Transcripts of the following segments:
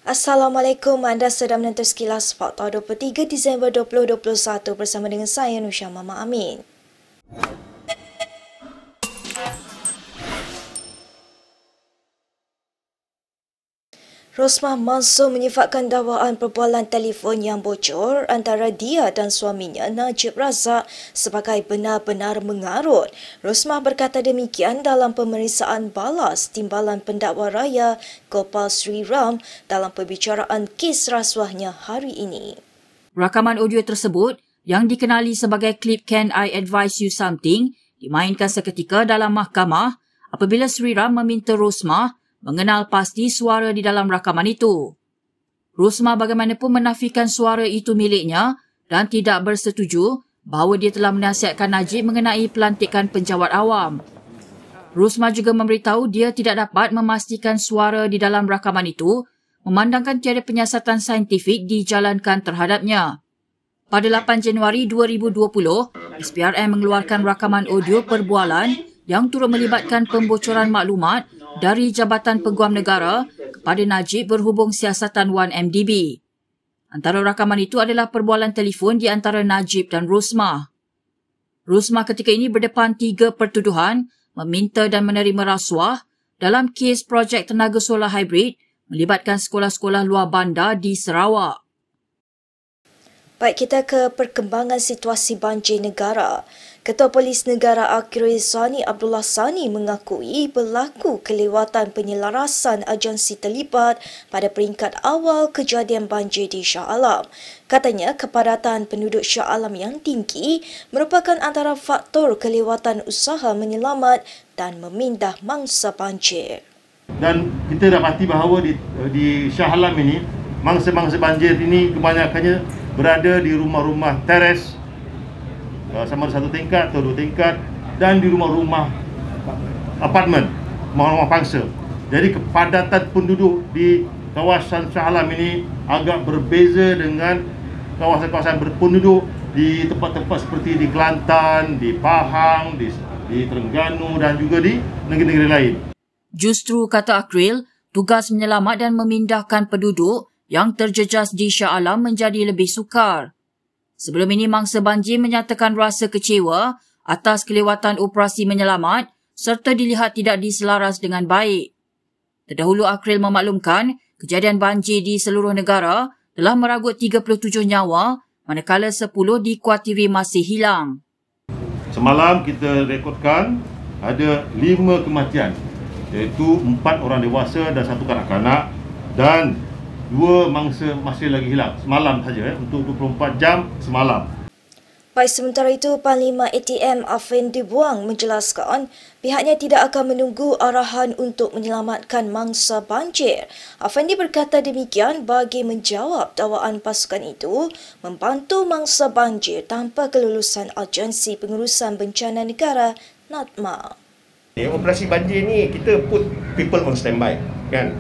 Assalamualaikum, anda sedang menonton Sekilas Fakta 23 Disember 2021 bersama dengan saya Nusha Mama Amin. Rosmah Mansor menyifatkan dakwaan perbualan telefon yang bocor antara dia dan suaminya Najib Razak sebagai benar-benar mengarut. Rosmah berkata demikian dalam pemeriksaan balas Timbalan Pendakwa Raya Gopal Sri Ram dalam perbicaraan kes rasuahnya hari ini. Rakaman audio tersebut yang dikenali sebagai klip Can I Advise You Something dimainkan seketika dalam mahkamah apabila Sri Ram meminta Rosmah mengenal pasti suara di dalam rakaman itu. Rosmah bagaimanapun menafikan suara itu miliknya dan tidak bersetuju bahawa dia telah menasihatkan Najib mengenai pelantikan penjawat awam. Rosmah juga memberitahu dia tidak dapat memastikan suara di dalam rakaman itu memandangkan tiada penyiasatan saintifik dijalankan terhadapnya. Pada 8 Januari 2020, SPRM mengeluarkan rakaman audio perbualan yang turut melibatkan pembocoran maklumat dari Jabatan Peguam Negara kepada Najib berhubung siasatan 1MDB. Antara rakaman itu adalah perbualan telefon di antara Najib dan Rosmah. Rosmah ketika ini berdepan 3 pertuduhan meminta dan menerima rasuah dalam kes projek tenaga solar hybrid melibatkan sekolah-sekolah luar bandar di Sarawak. Baik, kita ke perkembangan situasi banjir negara. Ketua Polis Negara Akhirul Sani Abdullah Sani mengakui berlaku kelewatan penyelarasan agensi terlibat pada peringkat awal kejadian banjir di Shah Alam. Katanya kepadatan penduduk Shah Alam yang tinggi merupakan antara faktor kelewatan usaha menyelamat dan memindah mangsa banjir. Dan kita dapati bahawa di Shah Alam ini, mangsa-mangsa banjir ini kebanyakannya berada di rumah-rumah teres, sama ada 1 tingkat atau 2 tingkat, dan di rumah-rumah apartmen, rumah-rumah pangsa. Jadi kepadatan penduduk di kawasan Shah Alam ini agak berbeza dengan kawasan-kawasan berpenduduk di tempat-tempat seperti di Kelantan, di Pahang, di Terengganu dan juga di negeri-negeri lain. Justru, kata Akril, tugas menyelamat dan memindahkan penduduk yang terjejas di Shah Alam menjadi lebih sukar. Sebelum ini, mangsa banjir menyatakan rasa kecewa atas kelewatan operasi menyelamat serta dilihat tidak diselaras dengan baik. Terdahulu, Akril memaklumkan kejadian banjir di seluruh negara telah meragut 37 nyawa manakala 10 dikuatiri masih hilang. Semalam kita rekodkan ada 5 kematian, iaitu 4 orang dewasa dan 1 kanak-kanak dan 2 mangsa masih lagi hilang semalam saja, untuk 24 jam semalam. Baik, sementara itu Panglima ATM Afendi Buang menjelaskan pihaknya tidak akan menunggu arahan untuk menyelamatkan mangsa banjir. Afendi berkata demikian bagi menjawab dakwaan pasukan itu membantu mangsa banjir tanpa kelulusan Agensi Pengurusan Bencana Negara NADMA. Operasi banjir ni kita put people on standby, kan?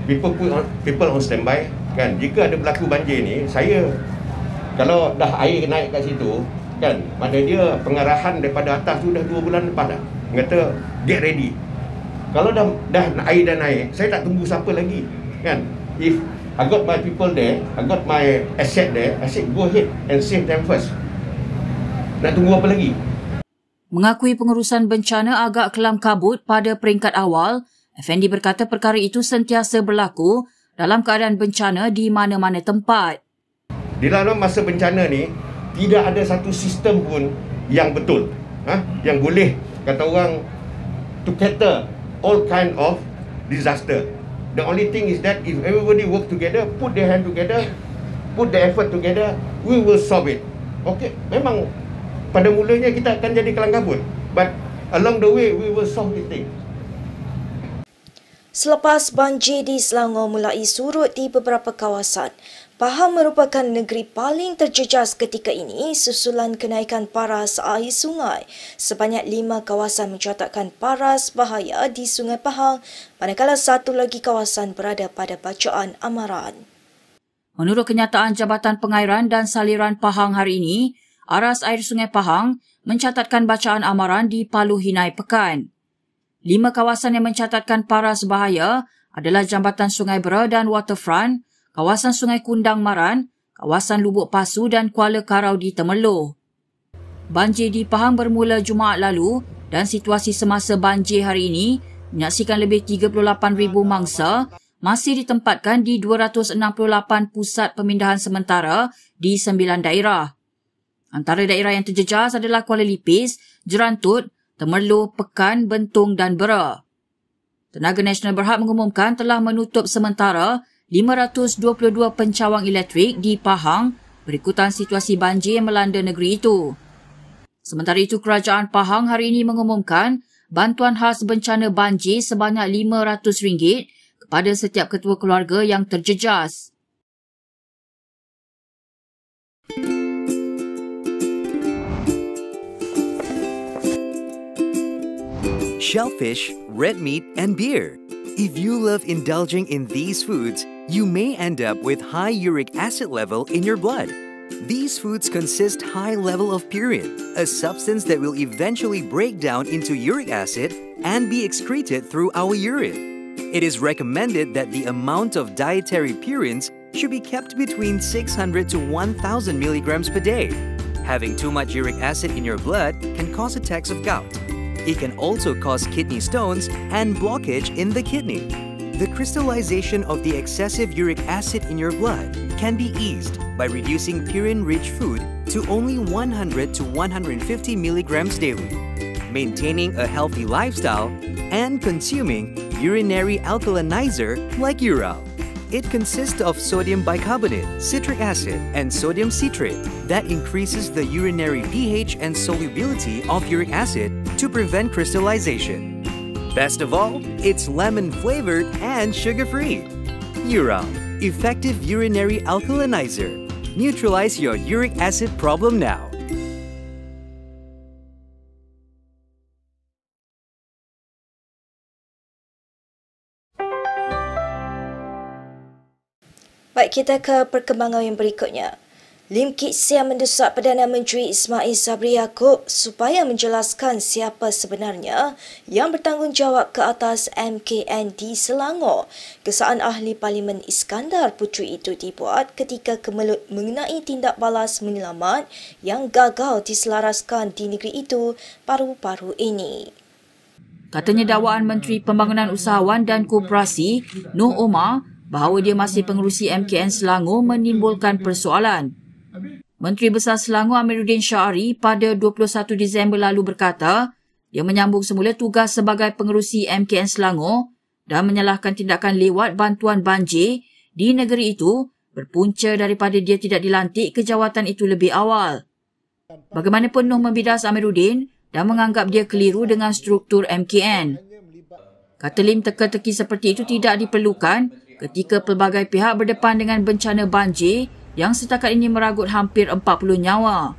People on standby, kan? Jika ada berlaku banjir ni, saya kalau dah air naik kat situ, kan, mana dia pengarahan daripada atas tu dah 2 bulan lepas dah. Kata get ready. Kalau dah air dah naik, saya tak tunggu siapa lagi, kan? If I got my people there, I got my asset there, I said go ahead and save them first. Nak tunggu apa lagi? Mengakui pengurusan bencana agak kelam kabut pada peringkat awal, Effendi berkata perkara itu sentiasa berlaku dalam keadaan bencana di mana-mana tempat. Di dalam masa bencana ni, tidak ada satu sistem pun yang betul, yang boleh, kata orang, to cater all kind of disaster. The only thing is that if everybody work together, put their hand together, put the effort together, we will solve it. Okay, memang pada mulanya kita akan jadi kelam kabut, but along the way we will solve the thing. Selepas banjir di Selangor mulai surut di beberapa kawasan, Pahang merupakan negeri paling terjejas ketika ini susulan kenaikan paras air sungai. Sebanyak 5 kawasan mencatatkan paras bahaya di Sungai Pahang, manakala 1 lagi kawasan berada pada bacaan amaran. Menurut kenyataan Jabatan Pengairan dan Saliran Pahang hari ini, aras air Sungai Pahang mencatatkan bacaan amaran di Paluh Hinai Pekan. 5 kawasan yang mencatatkan paras bahaya adalah Jambatan Sungai Bera dan Waterfront, kawasan Sungai Kundang Maran, kawasan Lubuk Pasu dan Kuala Karau di Temerloh. Banjir di Pahang bermula Jumaat lalu dan situasi semasa banjir hari ini menyaksikan lebih 38,000 mangsa masih ditempatkan di 268 pusat pemindahan sementara di 9 daerah. Antara daerah yang terjejas adalah Kuala Lipis, Jerantut, Temerloh, Pekan, Bentong dan Bera. Tenaga Nasional Berhad mengumumkan telah menutup sementara 522 pencawang elektrik di Pahang berikutan situasi banjir yang melanda negeri itu. Sementara itu, Kerajaan Pahang hari ini mengumumkan bantuan khas bencana banjir sebanyak RM500 kepada setiap ketua keluarga yang terjejas. Shellfish, red meat, and beer. If you love indulging in these foods, you may end up with high uric acid level in your blood. These foods consist high level of purine, a substance that will eventually break down into uric acid and be excreted through our urine. It is recommended that the amount of dietary purines should be kept between 600 to 1,000 milligrams per day. Having too much uric acid in your blood can cause attacks of gout. It can also cause kidney stones and blockage in the kidney. The crystallization of the excessive uric acid in your blood can be eased by reducing purine-rich food to only 100 to 150 milligrams daily, maintaining a healthy lifestyle, and consuming urinary alkalinizer like Ural. It consists of sodium bicarbonate, citric acid, and sodium citrate that increases the urinary pH and solubility of uric acid to prevent crystallization. Best of all, it's lemon-flavored and sugar-free. Ural, effective urinary alkalinizer. Neutralize your uric acid problem now. Baik, kita ke perkembangan yang berikutnya. Lim Kit Siang mendesak Perdana Menteri Ismail Sabri Yaakob supaya menjelaskan siapa sebenarnya yang bertanggungjawab ke atas MKN di Selangor. Kesaan Ahli Parlimen Iskandar Puteri itu dibuat ketika kemelut mengenai tindak balas menyelamat yang gagal diselaraskan di negeri itu paru-paru ini. Katanya dakwaan Menteri Pembangunan Usahawan dan Koperasi, Noh Omar, bahawa dia masih pengerusi MKN Selangor menimbulkan persoalan. Menteri Besar Selangor Amiruddin Syahari pada 21 Disember lalu berkata, dia menyambung semula tugas sebagai pengerusi MKN Selangor dan menyalahkan tindakan lewat bantuan banjir di negeri itu berpunca daripada dia tidak dilantik ke jawatan itu lebih awal. Bagaimanapun Noh membidas Amiruddin dan menganggap dia keliru dengan struktur MKN. Kata Lim, teka-teki seperti itu tidak diperlukan ketika pelbagai pihak berdepan dengan bencana banjir yang setakat ini meragut hampir 40 nyawa.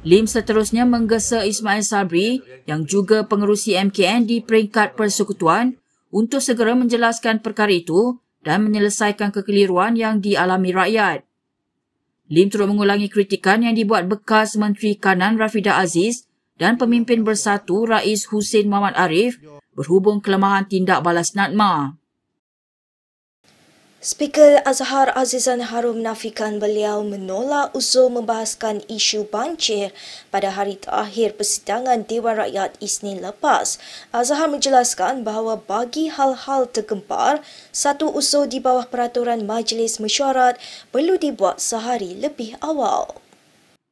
Lim seterusnya menggesa Ismail Sabri yang juga pengerusi MKN di peringkat persekutuan untuk segera menjelaskan perkara itu dan menyelesaikan kekeliruan yang dialami rakyat. Lim turut mengulangi kritikan yang dibuat bekas Menteri Kanan Rafidah Aziz dan pemimpin Bersatu Rais Hussein Muhammad Arif berhubung kelemahan tindak balas NADMA. Speaker Azhar Azizan Harun menafikan beliau menolak usul membahaskan isu banjir pada hari terakhir persidangan Dewan Rakyat Isnin lepas. Azhar menjelaskan bahawa bagi hal-hal tergempar, satu usul di bawah peraturan Majlis Mesyuarat perlu dibuat sehari lebih awal.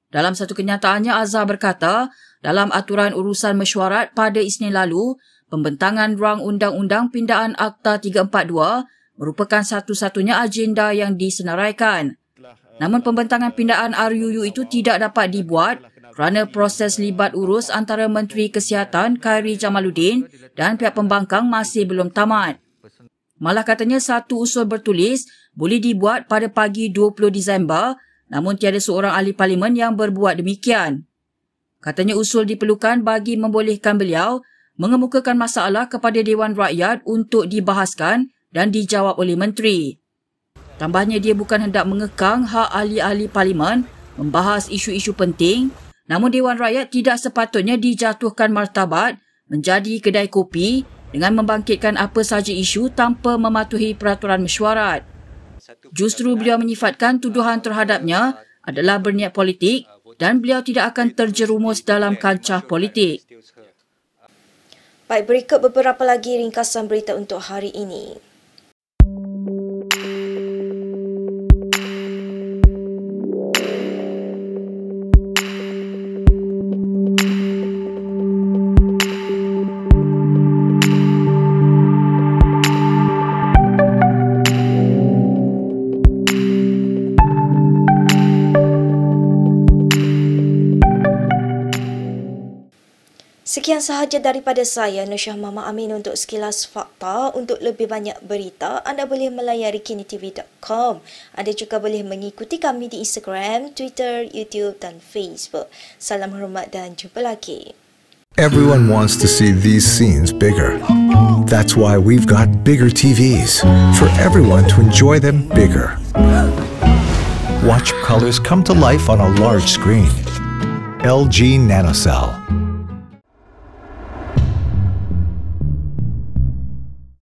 Dalam satu kenyataannya, Azhar berkata, dalam aturan urusan mesyuarat pada Isnin lalu, pembentangan ruang undang-undang pindaan Akta 342 merupakan satu-satunya agenda yang disenaraikan. Namun pembentangan pindaan RUU itu tidak dapat dibuat kerana proses libat urus antara Menteri Kesihatan Khairi Jamaluddin dan pihak pembangkang masih belum tamat. Malah katanya satu usul bertulis boleh dibuat pada pagi 20 Disember, namun tiada seorang ahli parlimen yang berbuat demikian. Katanya usul diperlukan bagi membolehkan beliau mengemukakan masalah kepada Dewan Rakyat untuk dibahaskan dan dijawab oleh menteri. Tambahnya, dia bukan hendak mengekang hak ahli-ahli parlimen membahas isu-isu penting, namun Dewan Rakyat tidak sepatutnya dijatuhkan martabat menjadi kedai kopi dengan membangkitkan apa sahaja isu tanpa mematuhi peraturan mesyuarat. Justru beliau menyifatkan tuduhan terhadapnya adalah berniat politik dan beliau tidak akan terjerumus dalam kancah politik. Baik, berikut beberapa lagi ringkasan berita untuk hari ini. Sekian sahaja daripada saya, Nursyah Mama Amin untuk Sekilas Fakta. Untuk lebih banyak berita, anda boleh melayari kinitv.com. Anda juga boleh mengikuti kami di Instagram, Twitter, YouTube dan Facebook. Salam hormat dan jumpa lagi. Everyone wants to see these scenes bigger. That's why we've got bigger TVs for everyone to enjoy them bigger. Watch colors come to life on a large screen. LG NanoCell.